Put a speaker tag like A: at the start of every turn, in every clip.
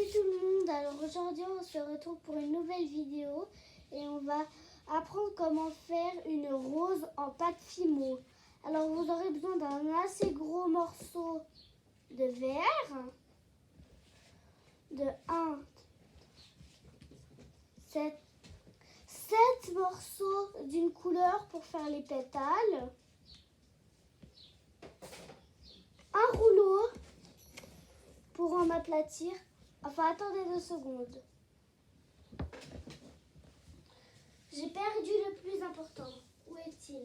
A: Salut tout le monde, alors aujourd'hui on se retrouve pour une nouvelle vidéo et on va apprendre comment faire une rose en pâte Fimo. Alors vous aurez besoin d'un assez gros morceau de verre, de 7 morceaux d'une couleur pour faire les pétales, un rouleau pour en aplatir. Enfin, attendez 2 secondes. J'ai perdu le plus important. Où est-il?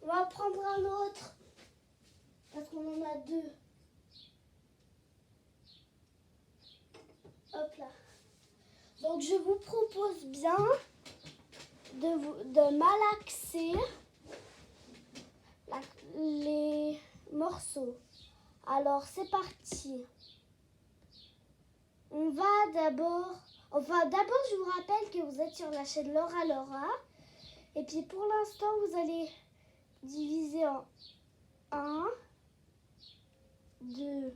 A: On va prendre un autre. Parce qu'on en a 2. Hop là. Donc, je vous propose bien de malaxer les morceaux. Alors, c'est parti. D'abord, je vous rappelle que vous êtes sur la chaîne Laura Laura. Et puis, pour l'instant, vous allez diviser en 1, 2,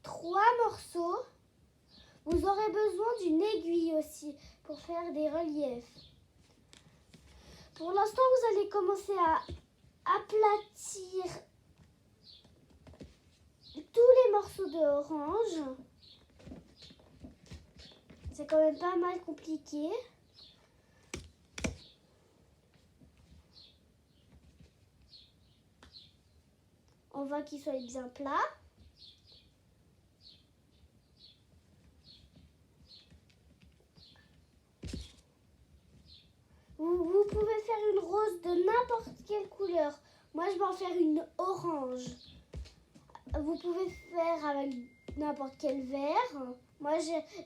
A: 3 morceaux. Vous aurez besoin d'une aiguille aussi pour faire des reliefs. Pour l'instant, vous allez commencer à aplatir tous les morceaux de orange. C'est quand même pas mal compliqué. On voit qu'il soit bien plat. Vous pouvez faire une rose de n'importe quelle couleur. Moi, je vais en faire une orange. Vous pouvez faire avec n'importe quel vert. Moi,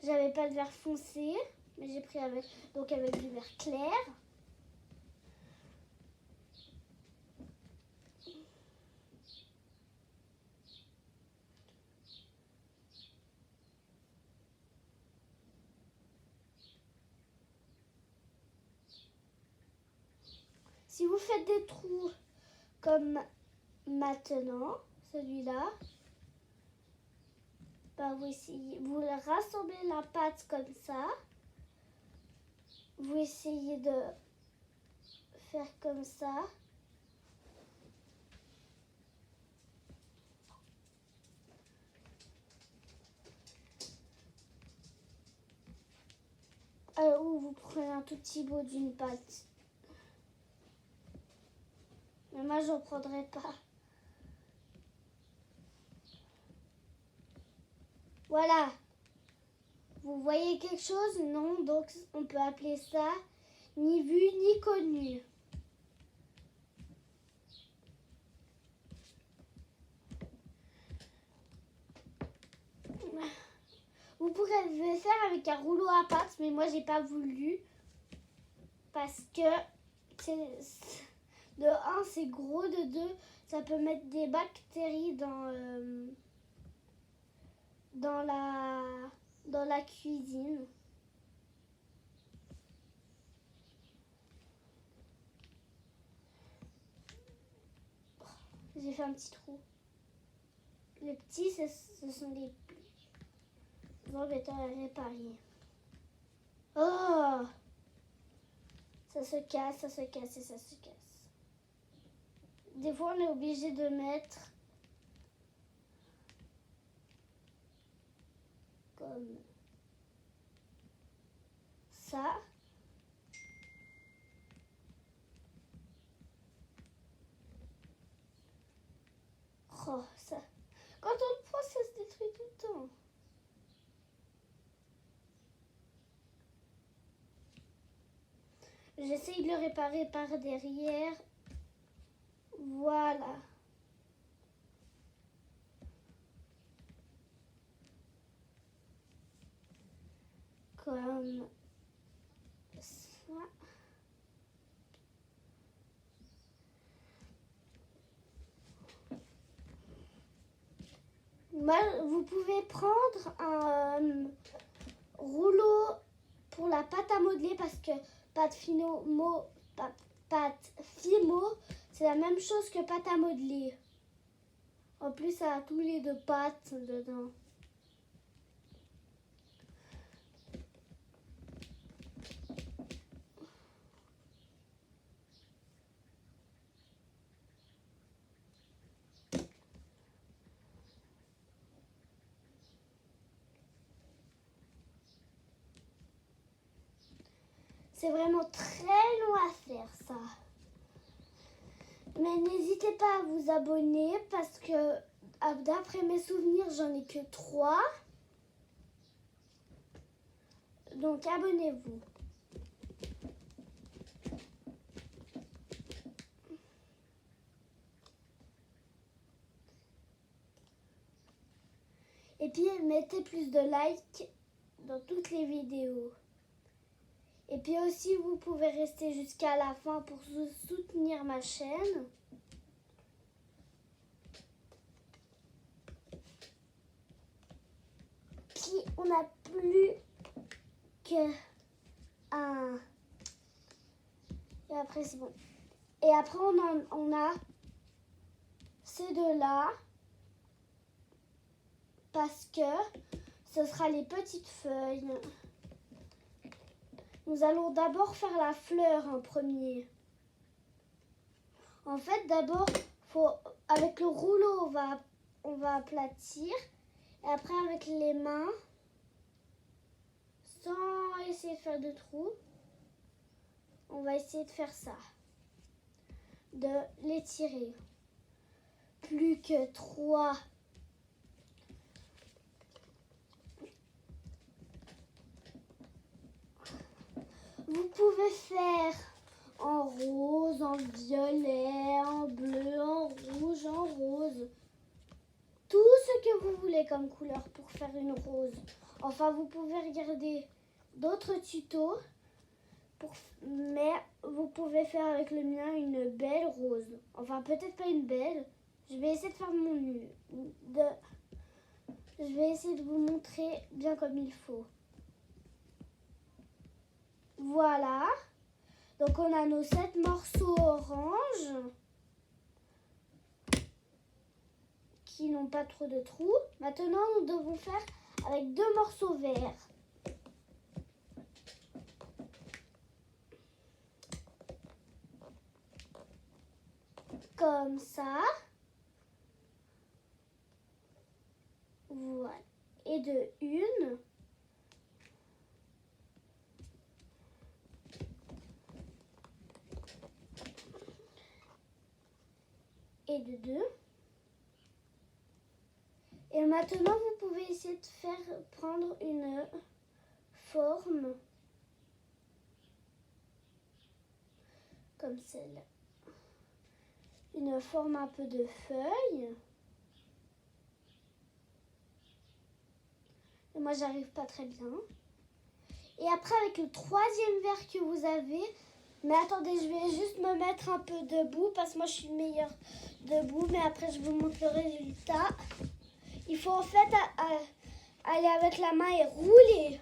A: j'avais pas de vert foncé, mais j'ai pris avec du vert clair. Si vous faites des trous comme maintenant, celui-là, vous rassemblez la pâte comme ça. Vous essayez de faire comme ça. Ou vous prenez un tout petit bout d'une pâte. Mais moi, j'en prendrai pas. Voilà. Vous voyez quelque chose? Non, donc on peut appeler ça ni vu ni connu. Vous pourrez le faire avec un rouleau à pâte, mais moi j'ai pas voulu parce que de 1 c'est gros, de 2 ça peut mettre des bactéries dans la cuisine. J'ai fait un petit trou. Les petits, ce sont les plus embêtants à réparer. Oh! Ça se casse, ça se casse et ça se casse. Des fois, on est obligé de mettre comme ça. Oh, ça. Quand on le prend, ça se détruit tout le temps. J'essaye de le réparer par derrière. Voilà. Comme ça. Vous pouvez prendre un rouleau pour la pâte à modeler parce que pâte Fimo, c'est la même chose que pâte à modeler. En plus, ça a tous les deux pattes dedans. C'est vraiment très long à faire ça. Mais n'hésitez pas à vous abonner parce que d'après mes souvenirs, j'en ai que 3. Donc abonnez-vous. Et puis mettez plus de likes dans toutes les vidéos. Et puis aussi, vous pouvez rester jusqu'à la fin pour soutenir ma chaîne. Puis, on n'a plus que un... Et après, c'est bon. Et après, on a ces deux-là. Parce que ce sera les petites feuilles. Nous allons d'abord faire la fleur en premier. En fait, d'abord, avec le rouleau, on va aplatir. Et après, avec les mains, sans essayer de faire de trous, on va essayer de faire ça. De l'étirer. Plus que 3. Vous pouvez faire en rose, en violet, en bleu, en rouge, en rose. Tout ce que vous voulez comme couleur pour faire une rose. Enfin, vous pouvez regarder d'autres tutos, mais vous pouvez faire avec le mien une belle rose. Enfin, peut-être pas une belle. Je vais essayer de faire je vais essayer de vous montrer bien comme il faut. Voilà. Donc, on a nos 7 morceaux orange qui n'ont pas trop de trous. Maintenant, nous devons faire avec 2 morceaux verts. Comme ça. Voilà. Et de une. Et de 2. Et maintenant, vous pouvez essayer de prendre une forme comme celle-là. Une forme un peu de feuille. Et moi, j'arrive pas très bien. Et après, avec le 3e verre que vous avez, mais attendez, je vais juste me mettre un peu debout parce que moi, je suis meilleure debout. Mais après, je vous montre le résultat. Il faut en fait aller avec la main et rouler.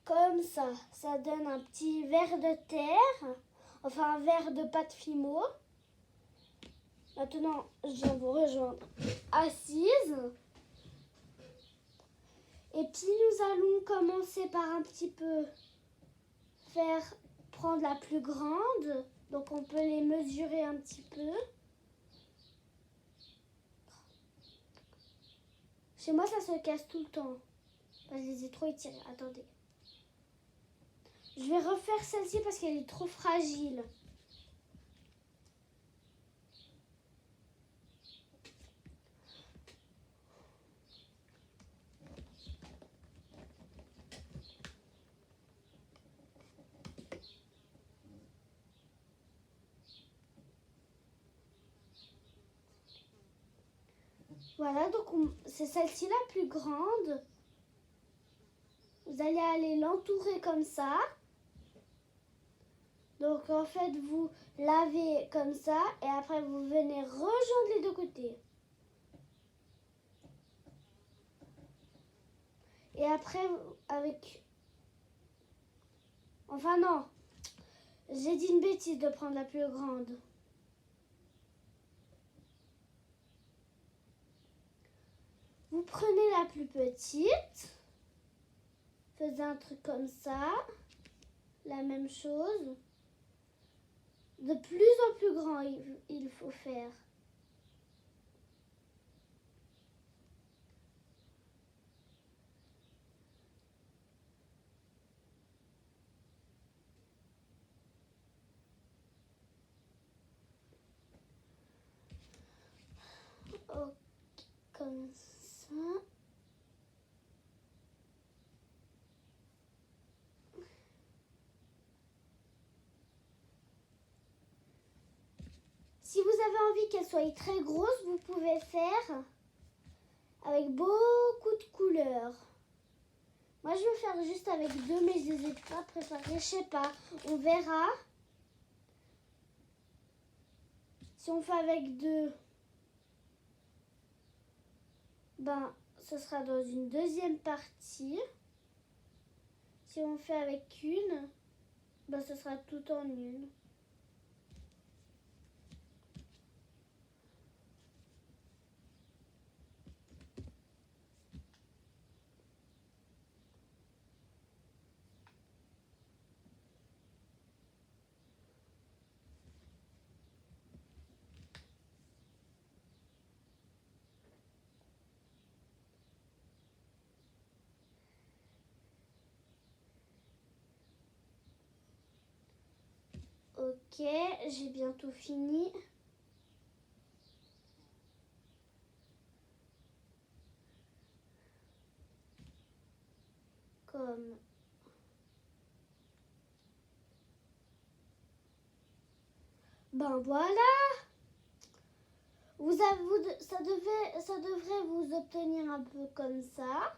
A: Comme ça donne un petit verre de terre, enfin un verre de pâte Fimo. Maintenant, je viens vous rejoindre assise. Et puis nous allons commencer par un petit peu prendre la plus grande. Donc on peut les mesurer un petit peu. Chez moi, ça se casse tout le temps. Je les ai trop étirés. Attendez. Je vais refaire celle-ci parce qu'elle est trop fragile. Voilà, donc c'est celle-ci la plus grande. Vous allez aller l'entourer comme ça. Donc en fait, vous lavez comme ça et après vous venez rejoindre les deux côtés. Et après, avec Enfin non, j'ai dit une bêtise de prendre la plus grande. Vous prenez la plus petite. Faites un truc comme ça. La même chose. De plus en plus grand, il faut faire. Ok, comme ça. Si vous avez envie qu'elle soit très grosse, vous pouvez faire avec beaucoup de couleurs. Moi, je vais faire juste avec deux, mais je les ai pas préparés. Je sais pas, on verra. Si on fait avec deux, ben, ce sera dans une deuxième partie. Si on fait avec une, ben, ce sera tout en une. Ok, j'ai bientôt fini. Comme ben voilà. Ça devrait vous obtenir un peu comme ça.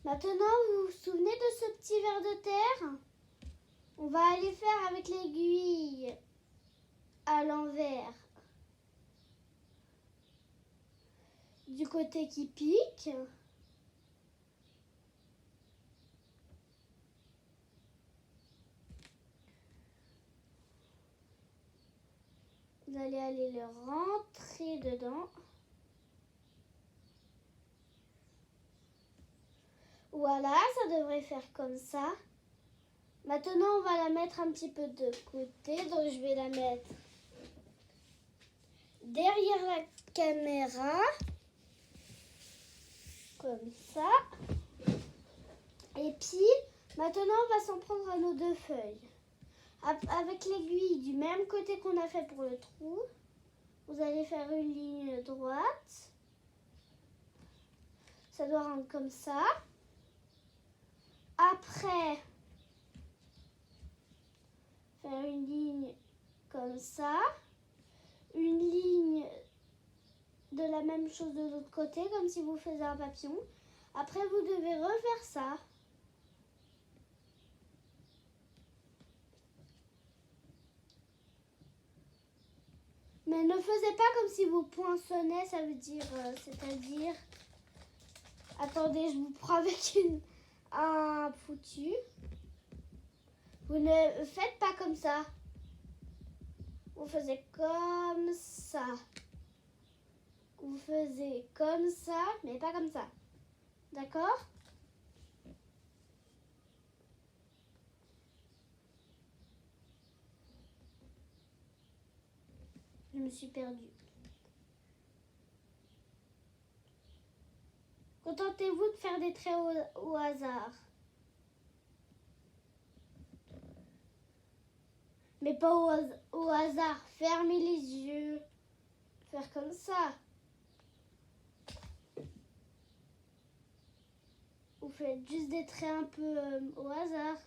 A: Maintenant, vous vous souvenez de ce petit ver de terre? On va aller faire avec l'aiguille à l'envers. Du côté qui pique. Vous allez aller le rentrer dedans. Voilà, ça devrait faire comme ça. Maintenant, on va la mettre un petit peu de côté. Donc, je vais la mettre derrière la caméra. Comme ça. Et puis, maintenant, on va s'en prendre à nos deux feuilles. Avec l'aiguille du même côté qu'on a fait pour le trou, vous allez faire une ligne droite. Ça doit rendre comme ça. Après, faire une ligne comme ça. Une ligne de la même chose de l'autre côté, comme si vous faisiez un papillon. Après, vous devez refaire ça. Mais ne faisez pas comme si vous poinçonnez, ça veut dire, c'est-à-dire... Attendez, je vous prends avec un foutu. Vous ne faites pas comme ça. Vous faisiez comme ça. Vous faisiez comme ça, mais pas comme ça. D'accord? Je me suis perdue. Contentez-vous de faire des traits au hasard. Mais pas au hasard. Fermez les yeux. Faire comme ça. Vous faites juste des traits un peu au hasard.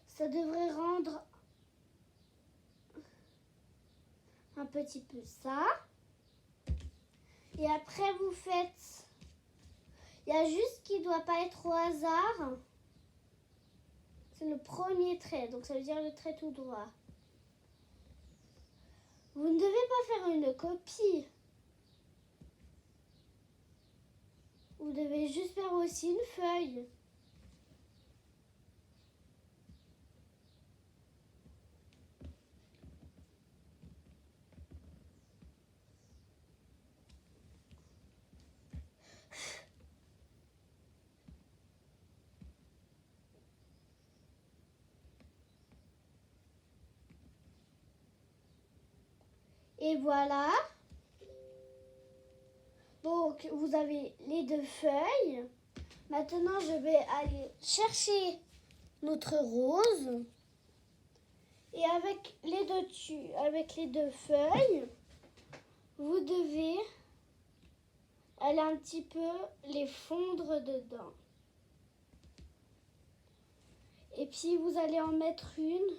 A: Ça devrait rendre un petit peu ça. Et après, vous faites... Il y a juste qui ne doit pas être au hasard. C'est le premier trait, donc ça veut dire le trait tout droit. Vous ne devez pas faire une copie. Vous devez juste faire aussi une feuille. Et voilà. Donc, vous avez les deux feuilles. Maintenant, je vais aller chercher notre rose. Et avec les deux feuilles, vous devez aller un petit peu les fondre dedans. Et puis, vous allez en mettre une,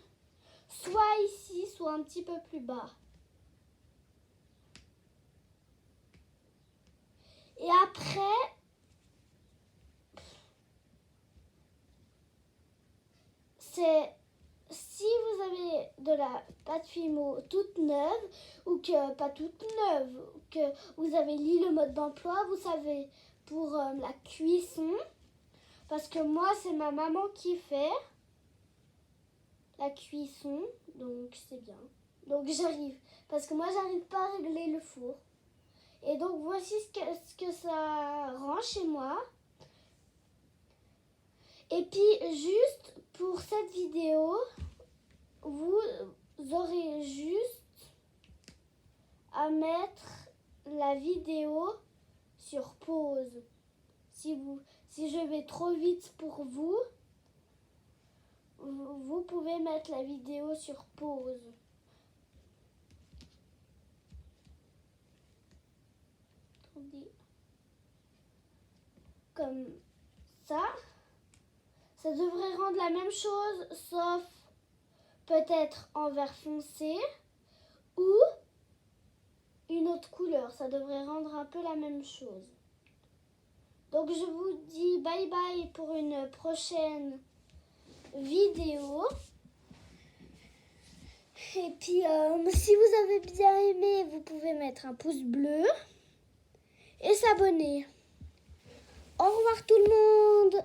A: soit ici, soit un petit peu plus bas. Et après, si vous avez de la pâte Fimo toute neuve, ou que pas toute neuve, ou que vous avez lu le mode d'emploi, vous savez, pour la cuisson, parce que moi, c'est ma maman qui fait la cuisson, donc c'est bien. Donc j'arrive, parce que moi, j'arrive pas à régler le four. Et donc, voici ce que ça rend chez moi. Et puis, juste pour cette vidéo, vous aurez juste à mettre la vidéo sur pause. Si je vais trop vite pour vous, vous pouvez mettre la vidéo sur pause. Comme ça. Ça devrait rendre la même chose, sauf peut-être en vert foncé ou une autre couleur. Ça devrait rendre un peu la même chose. Donc je vous dis bye bye pour une prochaine vidéo. Et puis si vous avez bien aimé, vous pouvez mettre un pouce bleu et s'abonner. Au revoir tout le monde!